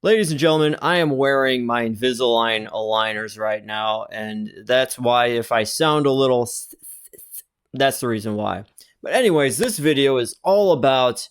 Ladies and gentlemen, I am wearing my Invisalign aligners right now, and that's why if I sound a little, that's the reason why. But anyways, this video is all about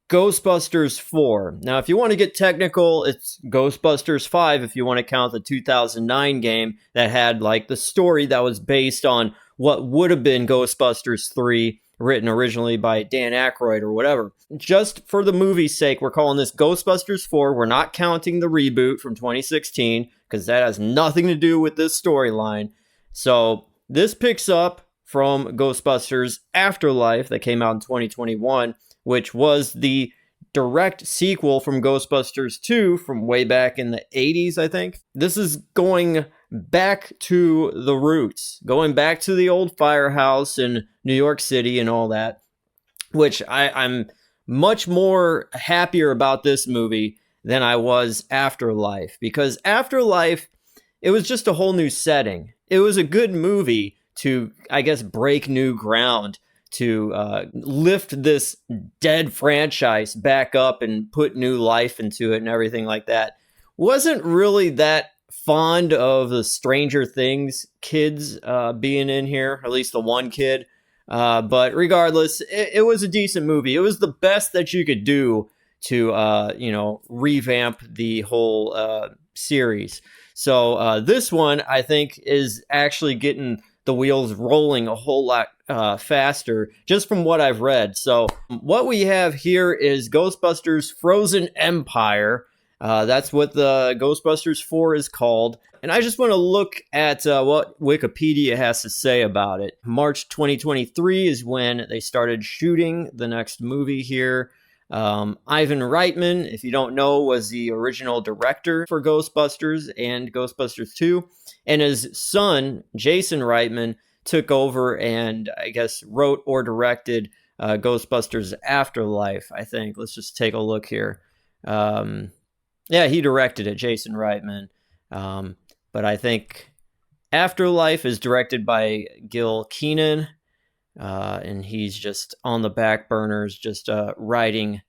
Ghostbusters 4. Now, if you want to get technical, it's Ghostbusters 5 if you want to count the 2009 game that had like the story that was based on what would have been Ghostbusters 3, written originally by Dan Aykroyd or whatever. Just for the movie's sake, we're calling this Ghostbusters 4. We're not counting the reboot from 2016 because that has nothing to do with this storyline. So this picks up from Ghostbusters Afterlife that came out in 2021, which was the direct sequel from Ghostbusters 2 from way back in the 80s, I think. This is going back to the roots, going back to the old firehouse in New York City and all that, which I'm much more happier about this movie than I was Afterlife, because Afterlife, it was just a whole new setting. It was a good movie to, I guess, break new ground, to lift this dead franchise back up and put new life into it and everything like that. Wasn't really that fond of the Stranger Things kids being in here, at least the one kid. But regardless, it was a decent movie. It was the best that you could do to, revamp the whole series. So this one, I think, is actually getting the wheels rolling a whole lot faster, just from what I've read. So what we have here is Ghostbusters Frozen Empire. That's what the Ghostbusters 4 is called. And I just want to look at what Wikipedia has to say about it. March 2023 is when they started shooting the next movie here. Ivan Reitman, if you don't know, was the original director for Ghostbusters and Ghostbusters 2. And his son, Jason Reitman, took over and I guess wrote or directed Ghostbusters Afterlife, I think. Let's just take a look here. Yeah, he directed it, Jason Reitman. But I think Afterlife is directed by Gil Keenan, and he's just on the back burners, just writing.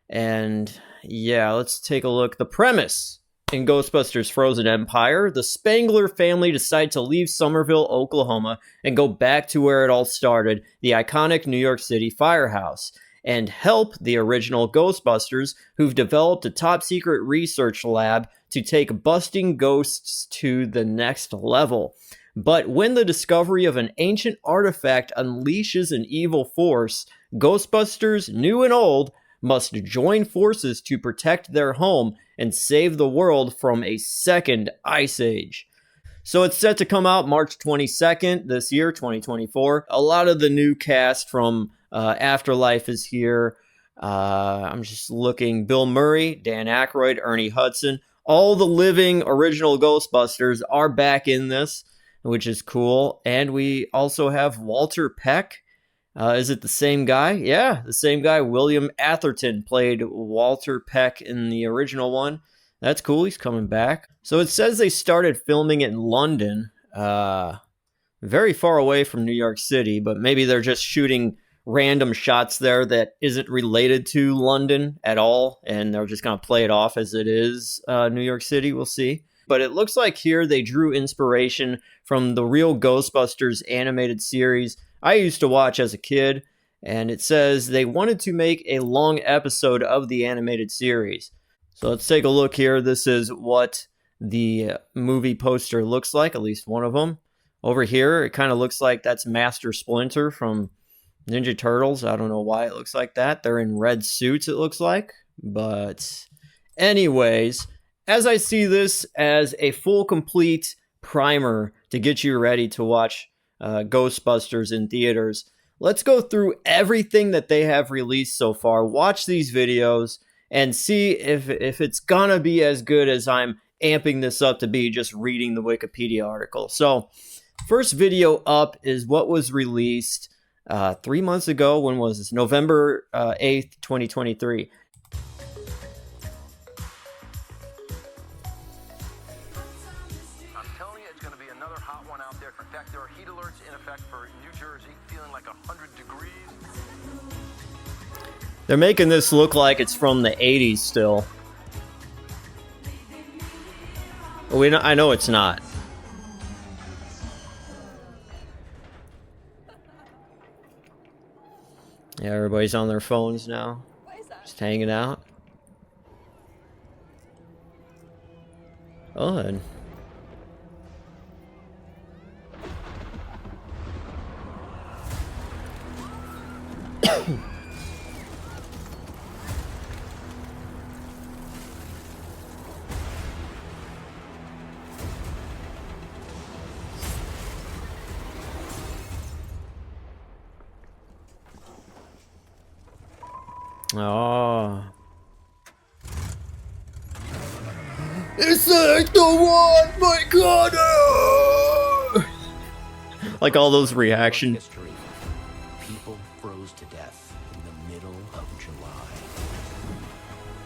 And yeah, let's take a look. The premise in Ghostbusters Frozen Empire: the Spangler family decide to leave Somerville, Oklahoma, and go back to where it all started, the iconic New York City firehouse, and help the original Ghostbusters, who've developed a top-secret research lab to take busting ghosts to the next level. But when the discovery of an ancient artifact unleashes an evil force, Ghostbusters, new and old, must join forces to protect their home and save the world from a second ice age. So it's set to come out March 22nd this year, 2024. A lot of the new cast from Afterlife is here. I'm just looking. Bill Murray, Dan Aykroyd, Ernie Hudson. All the living original Ghostbusters are back in this, which is cool. And we also have Walter Peck. Is it the same guy? Yeah, the same guy. William Atherton played Walter Peck in the original one. That's cool. He's coming back. So it says they started filming it in London, very far away from New York City, but maybe they're just shooting random shots there that isn't related to London at all, and they're just going to play it off as it is New York City. We'll see. But it looks like here they drew inspiration from the real Ghostbusters animated series I used to watch as a kid, and it says they wanted to make a long episode of the animated series. So let's take a look here. This is what the movie poster looks like, at least one of them. Over here, it kind of looks like that's Master Splinter from Ninja Turtles. I don't know why it looks like that. They're in red suits, it looks like. But anyways, as I see this as a full, complete primer to get you ready to watch Ghostbusters in theaters, let's go through everything that they have released so far. Watch these videos and see if it's gonna be as good as I'm amping this up to be just reading the Wikipedia article. So, first video up is what was released 3 months ago. When was this? November 8th, 2023. I'm telling you, it's going to be another hot one out there. In fact, there are heat alerts in effect for New Jersey, feeling like 100 degrees. They're making this look like it's from the 80s still. I know it's not. Yeah, everybody's on their phones now. Just hanging out. Oh, and oh. It's like the one, my god! Like all those reactions. History. People froze to death in the middle of July.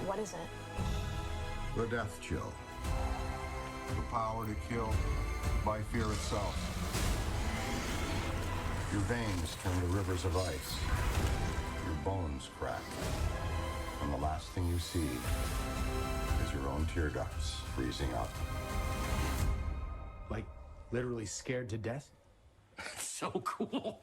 What is it? The death chill. The power to kill by fear itself. Your veins turn to rivers of ice. Your bones crack. And the last thing you see is your own tear ducts freezing up. Like, literally scared to death? So cool.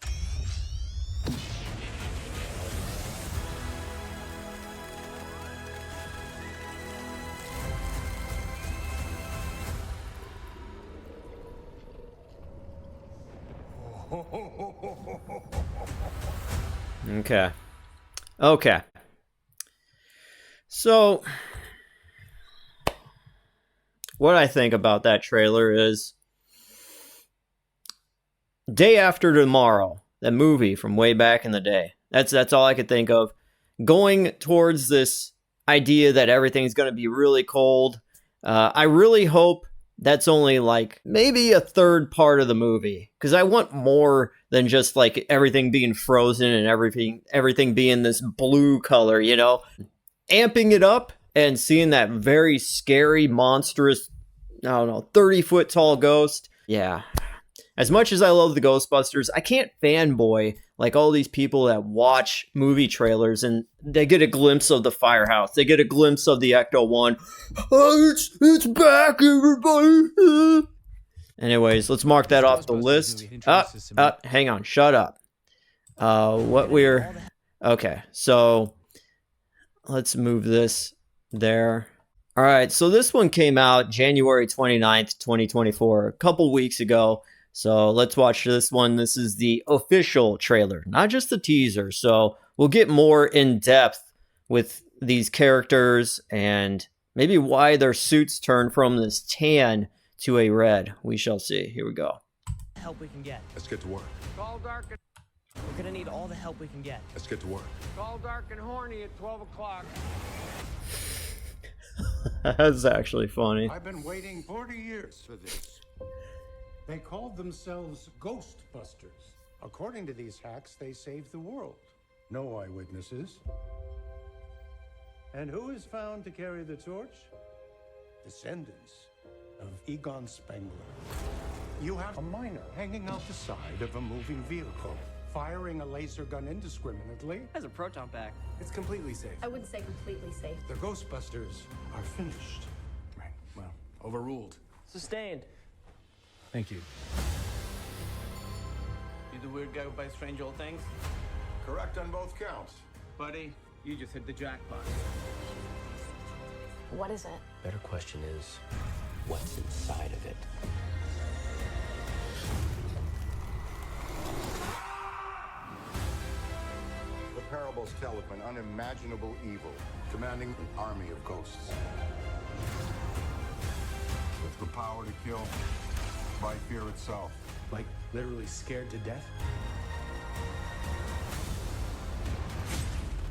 Okay. Okay. So, what I think about that trailer is Day After Tomorrow, that movie from way back in the day. That's all I could think of. Going towards this idea that everything's going to be really cold. I really hope that's only like maybe a third part of the movie, because I want more than just like everything being frozen and everything being this blue color, you know? Amping it up and seeing that very scary, monstrous, I don't know, 30-foot tall ghost. Yeah. As much as I love the Ghostbusters, I can't fanboy like all these people that watch movie trailers and they get a glimpse of the firehouse. They get a glimpse of the Ecto-1. Oh, it's back, everybody. Anyways, let's mark that off the list. Hang on. Shut up. Okay, so let's move this there. All right, so this one came out January 29th, 2024, a couple weeks ago. So let's watch this one. This is the official trailer, not just the teaser. So we'll get more in depth with these characters and maybe why their suits turn from this tan to a red. We shall see. Here we go. Help we can get. Let's get to work. Call dark and We're gonna need all the help we can get. Let's get to work. call dark and horny at 12 o'clock. That's actually funny. I've been waiting 40 years for this. They called themselves Ghostbusters. According to these hacks, they saved the world. No eyewitnesses. And who is found to carry the torch? Descendants of Egon Spengler. You have a miner hanging out the side of a moving vehicle, firing a laser gun indiscriminately. Has a proton pack. It's completely safe. I wouldn't say completely safe. The Ghostbusters are finished. Right. Well, overruled. Sustained. Thank you. You the weird guy who buys strange old things? Correct on both counts. Buddy, you just hit the jackpot. What is it? Better question is, what's inside of it? The parables tell of an unimaginable evil commanding an army of ghosts. With the power to kill by fear itself. Like, literally scared to death?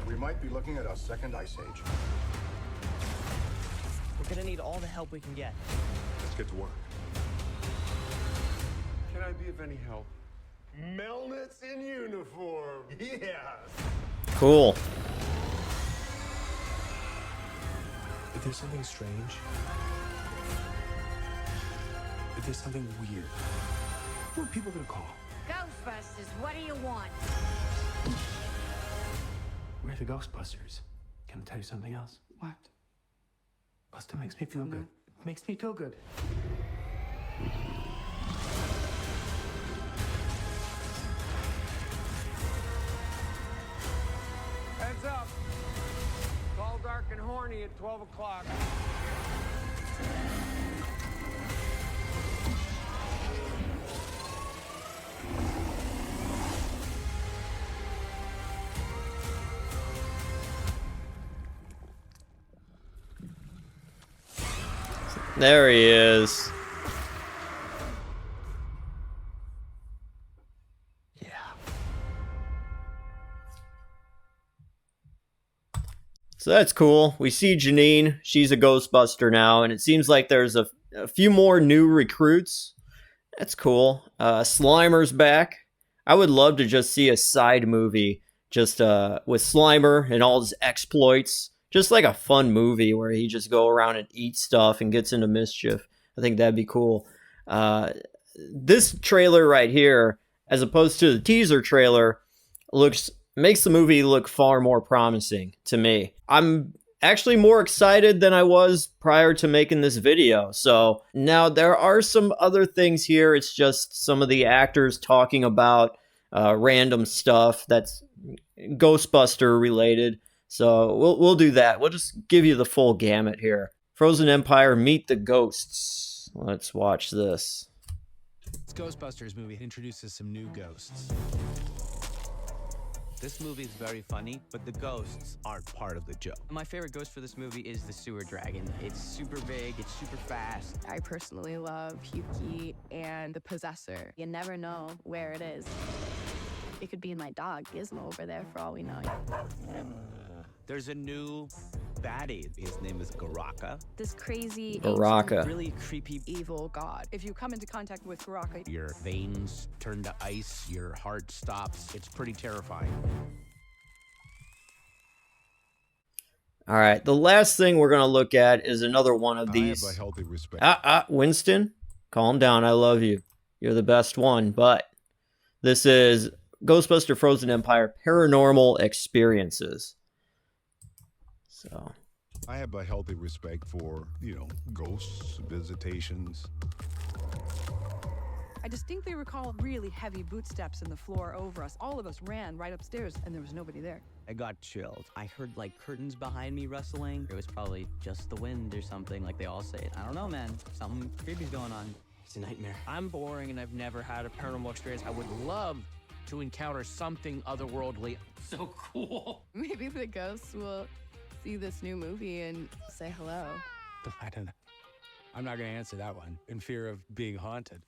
We might be looking at a second ice age. We're gonna need all the help we can get. Let's get to work. Can I be of any help? Melnitz in uniform. Yes. Cool. If there's something strange, if there's something weird, who are people gonna call? Ghostbusters, what do you want? We're the Ghostbusters. Can I tell you something else? What? Buster makes me feel good. It Makes me feel good. Heads up. It's all dark and horny at 12 o'clock. There he is. Yeah. So that's cool. We see Janine. She's a Ghostbuster now, and it seems like there's a few more new recruits. That's cool. Slimer's back. I would love to just see a side movie just with Slimer and all his exploits. Just like a fun movie where he just go around and eats stuff and gets into mischief. I think that'd be cool. This trailer right here, as opposed to the teaser trailer, makes the movie look far more promising to me. I'm actually more excited than I was prior to making this video. So now there are some other things here. It's just some of the actors talking about random stuff that's Ghostbuster related. So we'll do that. We'll just give you the full gamut here. Frozen Empire, Meet the Ghosts. Let's watch this. This Ghostbusters movie introduces some new ghosts. This movie is very funny, but the ghosts aren't part of the joke. My favorite ghost for this movie is the sewer dragon. It's super big, it's super fast. I personally love Yuki and the Possessor. You never know where it is. It could be in my dog, Gizmo, over there for all we know. There's a new baddie. His name is Garaka. This crazy, Baraka. Really creepy. evil god. If you come into contact with Garaka, Your veins turn to ice, your heart stops. It's pretty terrifying. All right, the last thing we're going to look at is another one of these. I have a healthy respect. Winston, calm down. I love you. You're the best one. But this is Ghostbuster Frozen Empire Paranormal Experiences. So I have a healthy respect for, ghosts, visitations. I distinctly recall really heavy footsteps in the floor over us. All of us ran right upstairs, and there was nobody there. I got chilled. I heard like curtains behind me rustling. It was probably just the wind or something, like they all say. I don't know, man. Something creepy's going on. It's a nightmare. I'm boring and I've never had a paranormal experience. I would love to encounter something otherworldly. So cool. Maybe the ghosts will see this new movie and say hello. I don't know. I'm not going to answer that one in fear of being haunted.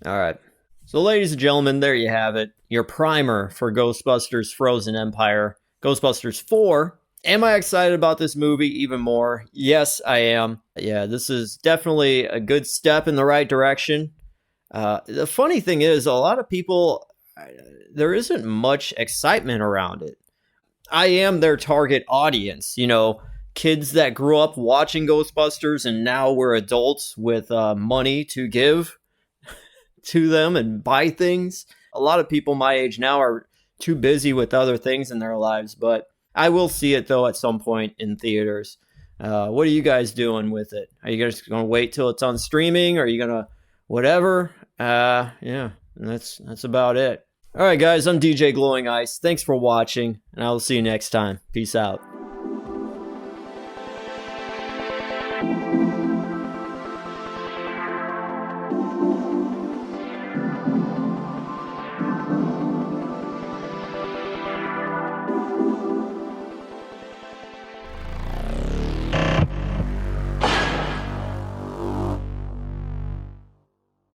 All right. So, ladies and gentlemen, there you have it. Your primer for Ghostbusters Frozen Empire. Ghostbusters 4. Am I excited about this movie even more? Yes, I am. Yeah, this is definitely a good step in the right direction. The funny thing is, a lot of people, there isn't much excitement around it. I am their target audience, kids that grew up watching Ghostbusters and now we're adults with money to give to them and buy things. A lot of people my age now are too busy with other things in their lives, but I will see it though at some point in theaters. What are you guys doing with it? Are you guys going to wait till it's on streaming? Or are you going to whatever? Yeah, that's about it. All right, guys, I'm DJ Glowing Ice. Thanks for watching, and I will see you next time. Peace out.